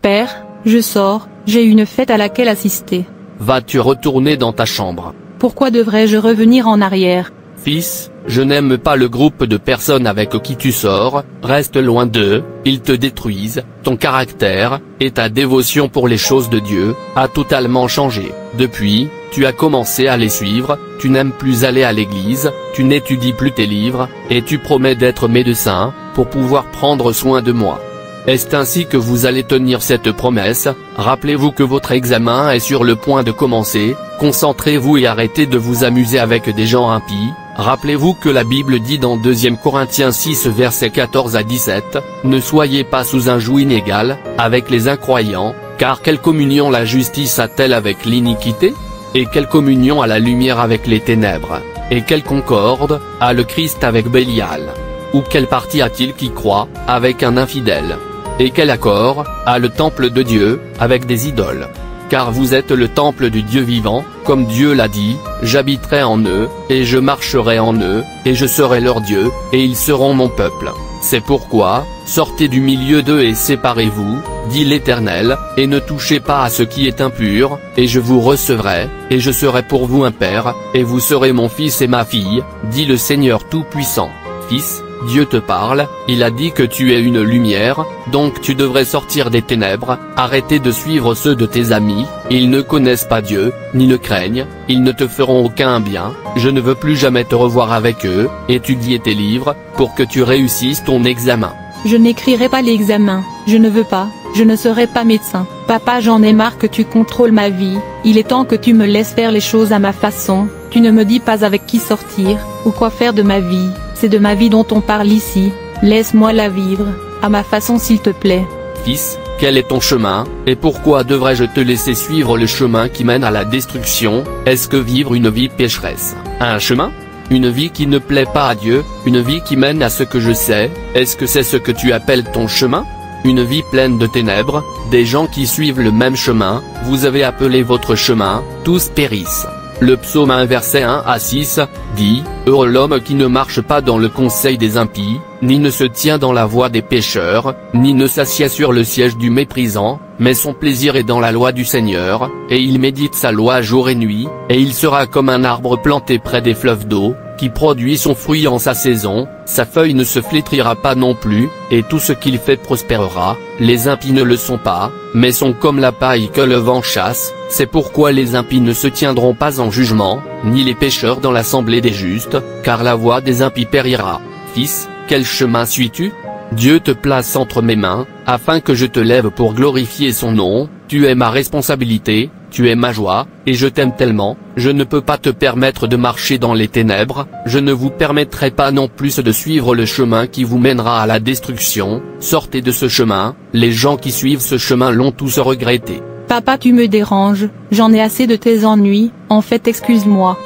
Père, je sors, j'ai une fête à laquelle assister. Vas-tu retourner dans ta chambre? Pourquoi devrais-je revenir en arrière? Fils, je n'aime pas le groupe de personnes avec qui tu sors, reste loin d'eux, ils te détruisent, ton caractère, et ta dévotion pour les choses de Dieu, a totalement changé. Depuis, tu as commencé à les suivre, tu n'aimes plus aller à l'église, tu n'étudies plus tes livres, et tu promets d'être médecin, pour pouvoir prendre soin de moi. Est-ce ainsi que vous allez tenir cette promesse? Rappelez-vous que votre examen est sur le point de commencer, concentrez-vous et arrêtez de vous amuser avec des gens impies. Rappelez-vous que la Bible dit dans 2 Corinthiens 6 versets 14 à 17, « Ne soyez pas sous un joug inégal, avec les incroyants, car quelle communion la justice a-t-elle avec l'iniquité? Et quelle communion a la lumière avec les ténèbres? Et quelle concorde a le Christ avec Bélial? Ou quelle partie a-t-il qui croit, avec un infidèle? Et quel accord a le temple de Dieu, avec des idoles? Car vous êtes le temple du Dieu vivant, comme Dieu l'a dit, j'habiterai en eux, et je marcherai en eux, et je serai leur Dieu, et ils seront mon peuple. C'est pourquoi, sortez du milieu d'eux et séparez-vous, dit l'Éternel, et ne touchez pas à ce qui est impur, et je vous recevrai, et je serai pour vous un père, et vous serez mon fils et ma fille, dit le Seigneur Tout-Puissant. Fils, Dieu te parle, il a dit que tu es une lumière, donc tu devrais sortir des ténèbres, arrêter de suivre ceux de tes amis, ils ne connaissent pas Dieu, ni le craignent, ils ne te feront aucun bien, je ne veux plus jamais te revoir avec eux, étudier tes livres, pour que tu réussisses ton examen. Je n'écrirai pas l'examen, je ne veux pas, je ne serai pas médecin. Papa, j'en ai marre que tu contrôles ma vie, il est temps que tu me laisses faire les choses à ma façon, tu ne me dis pas avec qui sortir, ou quoi faire de ma vie. C'est de ma vie dont on parle ici, laisse-moi la vivre, à ma façon s'il te plaît. Fils, quel est ton chemin, et pourquoi devrais-je te laisser suivre le chemin qui mène à la destruction? Est-ce que vivre une vie pécheresse a un chemin? Une vie qui ne plaît pas à Dieu, une vie qui mène à ce que je sais, est-ce que c'est ce que tu appelles ton chemin? Une vie pleine de ténèbres, des gens qui suivent le même chemin, vous avez appelé votre chemin, tous périssent. Le psaume 1 verset 1 à 6, dit, « Heureux l'homme qui ne marche pas dans le conseil des impies, ni ne se tient dans la voie des pécheurs, ni ne s'assied sur le siège du méprisant, mais son plaisir est dans la loi du Seigneur, et il médite sa loi jour et nuit, et il sera comme un arbre planté près des fleuves d'eau, qui produit son fruit en sa saison, sa feuille ne se flétrira pas non plus, et tout ce qu'il fait prospérera. Les impies ne le sont pas, mais sont comme la paille que le vent chasse, c'est pourquoi les impies ne se tiendront pas en jugement, ni les pécheurs dans l'assemblée des justes, car la voie des impies périra. Fils, quel chemin suis-tu? Dieu te place entre mes mains, afin que je te lève pour glorifier son nom, tu es ma responsabilité, tu es ma joie, et je t'aime tellement, je ne peux pas te permettre de marcher dans les ténèbres, je ne vous permettrai pas non plus de suivre le chemin qui vous mènera à la destruction, sortez de ce chemin, les gens qui suivent ce chemin l'ont tous regretté. Papa, tu me déranges, j'en ai assez de tes ennuis, en fait excuse-moi.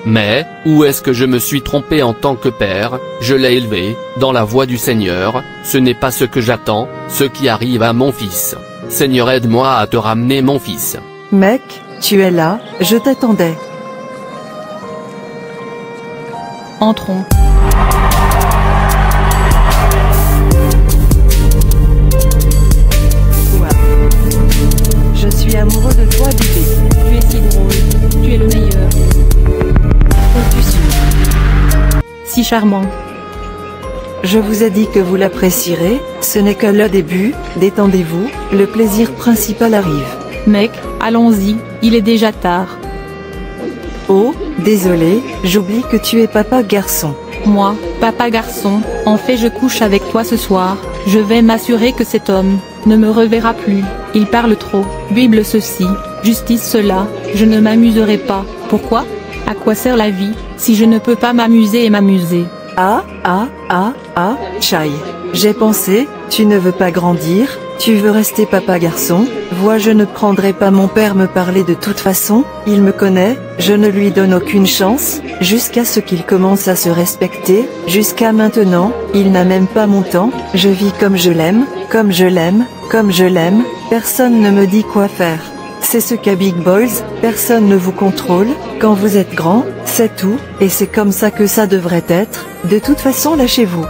Mais, où est-ce que je me suis trompé en tant que père? Je l'ai élevé, dans la voie du Seigneur, ce n'est pas ce que j'attends, ce qui arrive à mon fils. Seigneur, aide-moi à te ramener mon fils. Mec, tu es là, je t'attendais. Entrons. Je suis amoureux de toi, bébé. Tu es si drôle, tu es le meilleur. Si charmant. Je vous ai dit que vous l'apprécierez, ce n'est que le début, détendez-vous, le plaisir principal arrive. Mec, allons-y, il est déjà tard. Oh, désolé, j'oublie que tu es papa garçon. Moi, papa garçon, en fait je couche avec toi ce soir, je vais m'assurer que cet homme ne me reverra plus, il parle trop, Bible ceci, justice cela, je ne m'amuserai pas, pourquoi? À quoi sert la vie, si je ne peux pas m'amuser et m'amuser? Chai. J'ai pensé, tu ne veux pas grandir, tu veux rester papa garçon, vois je ne prendrai pas mon père me parler de toute façon, il me connaît, je ne lui donne aucune chance, jusqu'à ce qu'il commence à se respecter, jusqu'à maintenant, il n'a même pas mon temps, je vis comme je l'aime, comme je l'aime, comme je l'aime, personne ne me dit quoi faire. C'est ce qu'a Big Boys, personne ne vous contrôle, quand vous êtes grand, c'est tout, et c'est comme ça que ça devrait être, de toute façon lâchez-vous.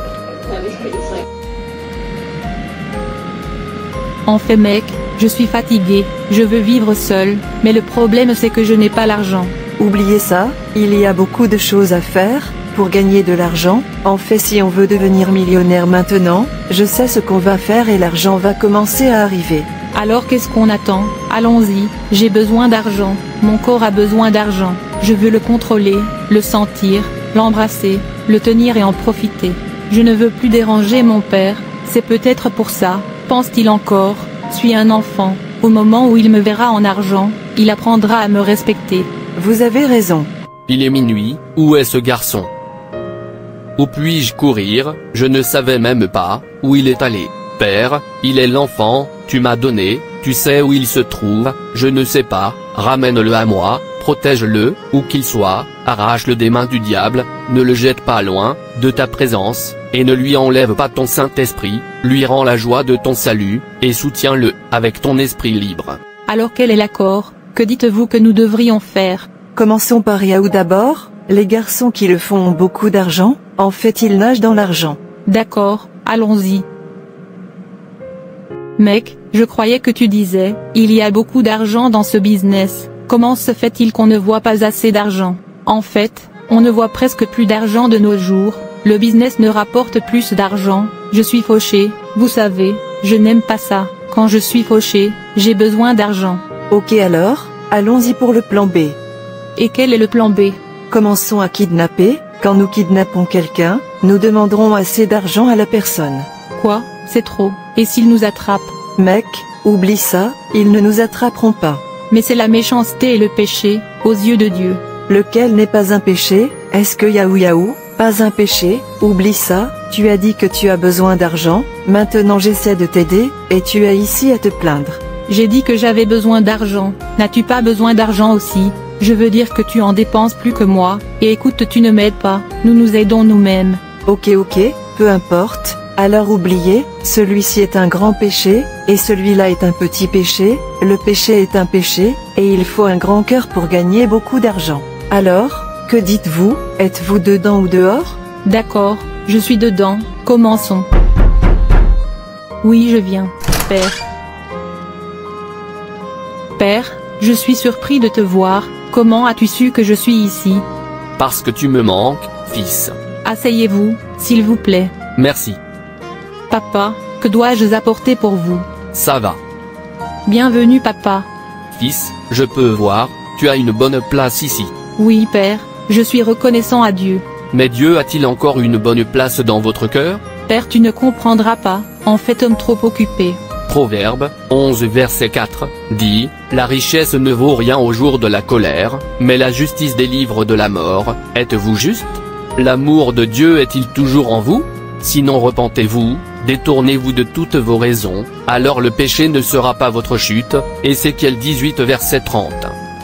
En fait mec, je suis fatigué, je veux vivre seul, mais le problème c'est que je n'ai pas l'argent. Oubliez ça, il y a beaucoup de choses à faire, pour gagner de l'argent. En fait si on veut devenir millionnaire maintenant, je sais ce qu'on va faire et l'argent va commencer à arriver. Alors qu'est-ce qu'on attend? Allons-y, j'ai besoin d'argent, mon corps a besoin d'argent, je veux le contrôler, le sentir, l'embrasser, le tenir et en profiter. Je ne veux plus déranger mon père, c'est peut-être pour ça, pense-t-il encore, suis un enfant, au moment où il me verra en argent, il apprendra à me respecter. Vous avez raison. Il est minuit, où est ce garçon? Où puis-je courir? Je ne savais même pas où il est allé. Père, il est l'enfant, tu m'as donné, tu sais où il se trouve, je ne sais pas, ramène-le à moi, protège-le, où qu'il soit, arrache-le des mains du diable, ne le jette pas loin de ta présence, et ne lui enlève pas ton Saint-Esprit, lui rends la joie de ton salut, et soutiens-le, avec ton esprit libre. Alors quel est l'accord? Que dites-vous que nous devrions faire? Commençons par Yahoo d'abord, les garçons qui le font ont beaucoup d'argent, en fait ils nagent dans l'argent. D'accord, allons-y. Mec, je croyais que tu disais, il y a beaucoup d'argent dans ce business, comment se fait-il qu'on ne voit pas assez d'argent? En fait, on ne voit presque plus d'argent de nos jours, le business ne rapporte plus d'argent, je suis fauché, vous savez, je n'aime pas ça, quand je suis fauché, j'ai besoin d'argent. Ok alors, allons-y pour le plan B. Et quel est le plan B? Commençons à kidnapper, quand nous kidnappons quelqu'un, nous demanderons assez d'argent à la personne. Quoi? C'est trop, et s'ils nous attrapent? Mec, oublie ça, ils ne nous attraperont pas. Mais c'est la méchanceté et le péché, aux yeux de Dieu. Lequel n'est pas un péché? Est-ce que Yahoo, pas un péché? Oublie ça, tu as dit que tu as besoin d'argent, maintenant j'essaie de t'aider, et tu es ici à te plaindre. J'ai dit que j'avais besoin d'argent, n'as-tu pas besoin d'argent aussi? Je veux dire que tu en dépenses plus que moi, et écoute tu ne m'aides pas, nous nous aidons nous-mêmes. Ok, peu importe, alors oubliez, celui-ci est un grand péché, et celui-là est un petit péché, le péché est un péché, et il faut un grand cœur pour gagner beaucoup d'argent. Alors, que dites-vous, êtes-vous dedans ou dehors? D'accord, je suis dedans, commençons. Oui je viens, Père. Père, je suis surpris de te voir, comment as-tu su que je suis ici? Parce que tu me manques, fils. Asseyez-vous, s'il vous plaît. Merci. Papa, que dois-je apporter pour vous? Ça va. Bienvenue papa. Fils, je peux voir, tu as une bonne place ici. Oui père, je suis reconnaissant à Dieu. Mais Dieu a-t-il encore une bonne place dans votre cœur? Père tu ne comprendras pas, en fait homme trop occupé. Proverbe 11 verset 4, dit, la richesse ne vaut rien au jour de la colère, mais la justice délivre de la mort. Êtes-vous juste? L'amour de Dieu est-il toujours en vous? Sinon repentez-vous, détournez-vous de toutes vos raisons, alors le péché ne sera pas votre chute. Ézéchiel 18 verset 30.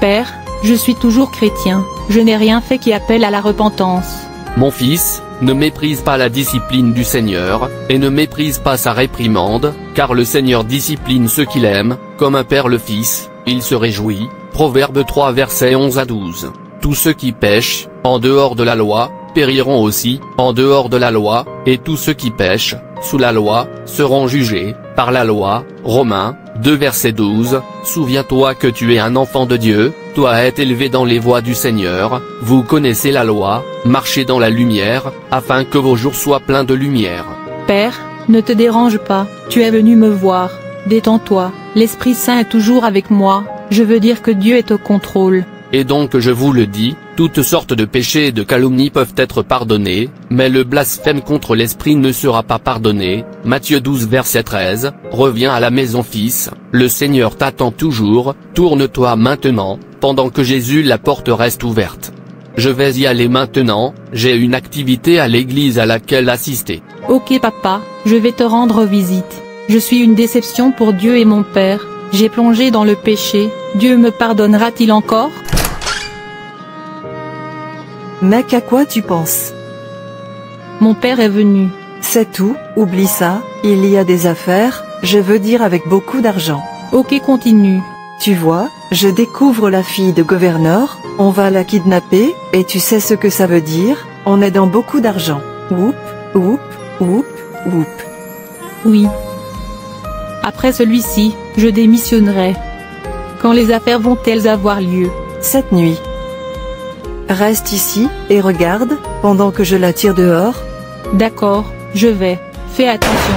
Père, je suis toujours chrétien, je n'ai rien fait qui appelle à la repentance. Mon fils, ne méprise pas la discipline du Seigneur, et ne méprise pas sa réprimande, car le Seigneur discipline ceux qu'il aime, comme un père le fils, il se réjouit. Proverbe 3 versets 11 à 12. Tous ceux qui pêchent, en dehors de la loi, périront aussi, en dehors de la loi, et tous ceux qui pêchent, sous la loi, seront jugés, par la loi. Romains 2 verset 12, souviens-toi que tu es un enfant de Dieu, toi est élevé dans les voies du Seigneur, vous connaissez la loi, marchez dans la lumière, afin que vos jours soient pleins de lumière. Père, ne te dérange pas, tu es venu me voir, détends-toi, l'Esprit Saint est toujours avec moi, je veux dire que Dieu est au contrôle. Et donc je vous le dis, toutes sortes de péchés et de calomnies peuvent être pardonnés, mais le blasphème contre l'Esprit ne sera pas pardonné. Matthieu 12 verset 13, reviens à la maison fils, le Seigneur t'attend toujours, tourne-toi maintenant, pendant que Jésus la porte reste ouverte. Je vais y aller maintenant, j'ai une activité à l'église à laquelle assister. Ok papa, je vais te rendre visite. Je suis une déception pour Dieu et mon Père, j'ai plongé dans le péché, Dieu me pardonnera-t-il encore? Mec, à quoi tu penses? Mon père est venu. C'est tout, oublie ça, il y a des affaires, je veux dire avec beaucoup d'argent. Ok continue. Tu vois, je découvre la fille de gouverneur, on va la kidnapper, et tu sais ce que ça veut dire, on est dans beaucoup d'argent. Oup, oup, oup, oup. Oui. Après celui-ci, je démissionnerai. Quand les affaires vont-elles avoir lieu? Cette nuit. Reste ici, et regarde, pendant que je la tire dehors. D'accord, je vais. Fais attention.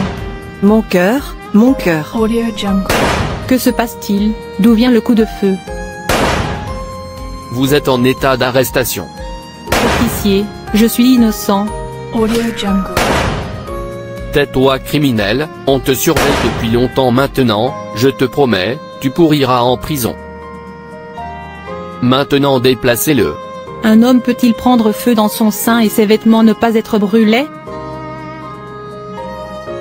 Mon cœur, mon cœur. Audio Jungle. Que se passe-t-il? D'où vient le coup de feu? Vous êtes en état d'arrestation. Officier, je suis innocent. Audio Jungle. Tais-toi criminel, on te surveille depuis longtemps maintenant, je te promets, tu pourriras en prison. Maintenant déplacez-le. Un homme peut-il prendre feu dans son sein et ses vêtements ne pas être brûlés?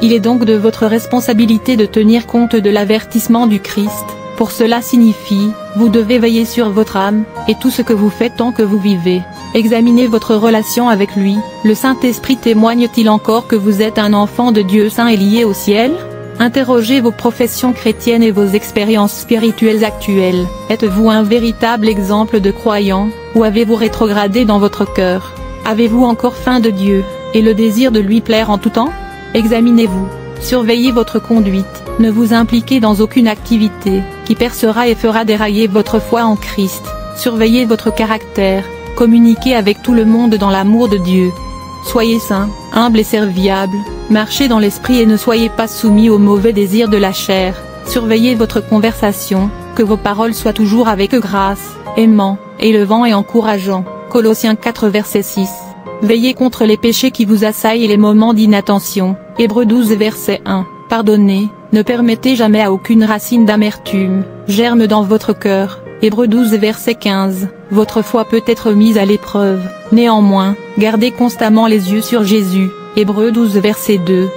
Il est donc de votre responsabilité de tenir compte de l'avertissement du Christ. Pour cela signifie, vous devez veiller sur votre âme, et tout ce que vous faites tant que vous vivez. Examinez votre relation avec lui. Le Saint-Esprit témoigne-t-il encore que vous êtes un enfant de Dieu saint et lié au ciel? Interrogez vos professions chrétiennes et vos expériences spirituelles actuelles. Êtes-vous un véritable exemple de croyant, ou avez-vous rétrogradé dans votre cœur? Avez-vous encore faim de Dieu, et le désir de lui plaire en tout temps? Examinez-vous. Surveillez votre conduite. Ne vous impliquez dans aucune activité qui percera et fera dérailler votre foi en Christ. Surveillez votre caractère. Communiquez avec tout le monde dans l'amour de Dieu. Soyez saints, humbles et serviables. Marchez dans l'esprit et ne soyez pas soumis aux mauvais désirs de la chair. Surveillez votre conversation, que vos paroles soient toujours avec grâce, aimant, élevant et encourageant. Colossiens 4 verset 6. Veillez contre les péchés qui vous assaillent et les moments d'inattention. Hébreux 12 verset 1. Pardonnez, ne permettez jamais à aucune racine d'amertume, germe dans votre cœur. Hébreux 12 verset 15. Votre foi peut être mise à l'épreuve. Néanmoins, gardez constamment les yeux sur Jésus. Hébreux 12 verset 2.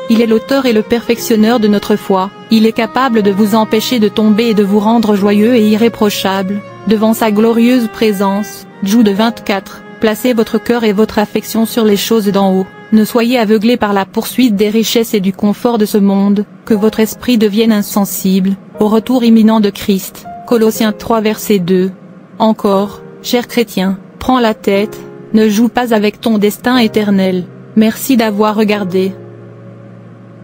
Il est l'auteur et le perfectionneur de notre foi. Il est capable de vous empêcher de tomber et de vous rendre joyeux et irréprochable, devant sa glorieuse présence. Jude 24. Placez votre cœur et votre affection sur les choses d'en haut. Ne soyez aveuglés par la poursuite des richesses et du confort de ce monde, que votre esprit devienne insensible au retour imminent de Christ. Colossiens 3 verset 2. Encore, cher chrétien, prends la tête, ne joue pas avec ton destin éternel. Merci d'avoir regardé.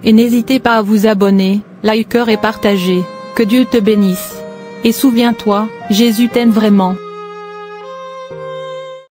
Et n'hésitez pas à vous abonner, liker et partager. Que Dieu te bénisse. Et souviens-toi, Jésus t'aime vraiment.